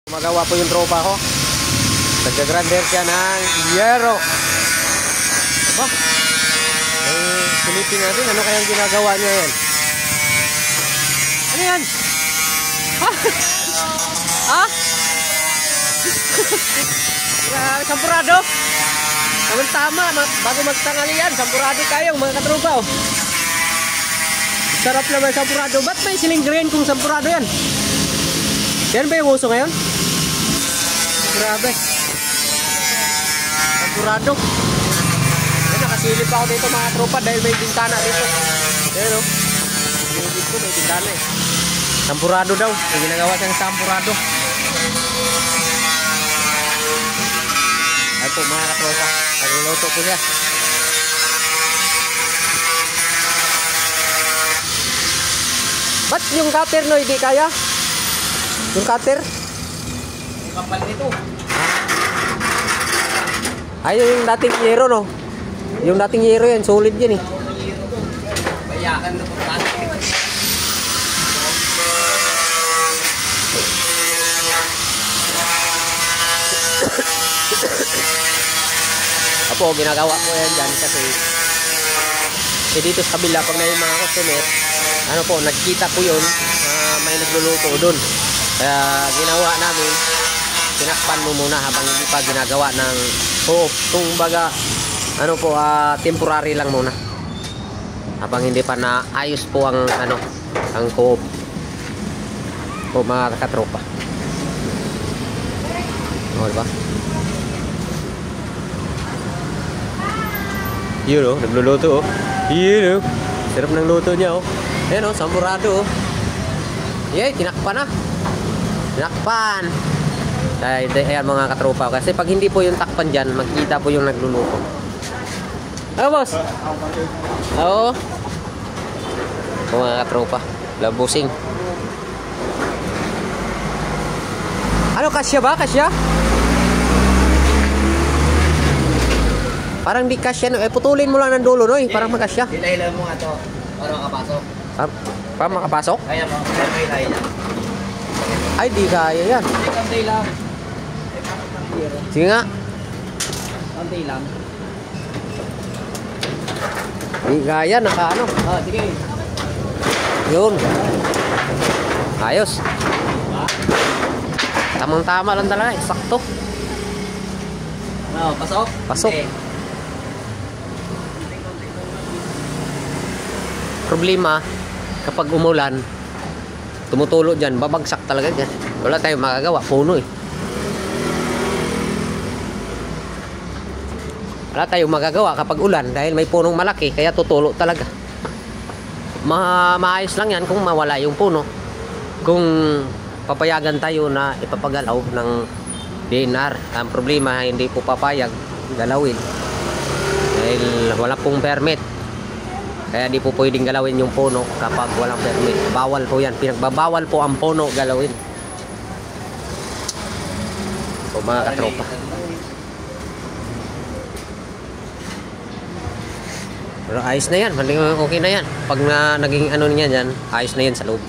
Magawa po yung tropa ko. Nagka-grander siya ng yero. Aba, silipin natin ano kayang ginagawa niya yan. Ano yan? Ha? Ha? Sampurado? Tama, bago magtanghalian, sampurado tayo mga katropa. Oh. Sarap naman sampurado. Ba't may siling green kung sampurado yan? Yan ba yung uso ngayon? Grabe. Sampurado. Yan, nakasilip ako dito mga tropa dahil may bintana dito. Ayan o. Dito may bintana eh. Sampurado daw. May ginagawa siyang sampurado. Ayan po mga katropa. Nagluluto po siya. Ba't yung cutter no hindi kaya? Yung cutter? Kapal nito. Ay, yung dating yero, no? Yung dating yero yan, solid yan eh. Bayakan na po natin. Apo, ginagawa ko yan dyan kasi dito sa kabila, pag na yung mga customer, ano po, nagkita po yun, may nagluluto doon. Kaya ginawa namin, tinakpan mo muna habang hindi pa ginagawa ng kung baga ano po, temporary lang muna habang hindi pa naayos po ang ano, ang co-op po mga katropa. O, diba? Yun o, nagluluto o. Yun o, sarap ng luto niya o. Ayan o, sampurado o. Yay, tinakpan na. Tinakpan. Ayan mga katropa. Kasi pag hindi po yung takpan dyan, magkita po yung nagluluto. Ano boss? Oo. Mga katropa. Labusing. Ano, kasya ba? Kasya? Parang di kasya. No? Putulin mo lang ng dulo, no? Parang makasya. Dilay mo nga to para makapasok. Para makapasok? Kaya mo, dilay lang. Ay, di kaya yan. Konti lang. Sige nga. Konti lang. Di kaya, naka ano. Oh, sige. Yun. Ayos. Tamang-tama lang talaga. Sakto. Oh, pasok? Pasok. Okay. Problema, kapag umulan, tumutulo dyan, babagsak talaga dyan. Wala tayong magagawa, puno eh. Wala tayong magagawa kapag ulan dahil may punong malaki, kaya tutulo talaga. Maayos lang yan kung mawala yung puno. Kung papayagan tayo na ipapagalaw ng DNR, ang problema hindi po papayag galawin dahil wala pong permit. Kaya di po pwedeng galawin yung puno kapag walang permit. Bawal po yan. Pinagbabawal po ang puno galawin. O mga katropa. Pero ayos na yan. Okay na yan. Pag naging ano niya dyan, ayos na yan sa loob.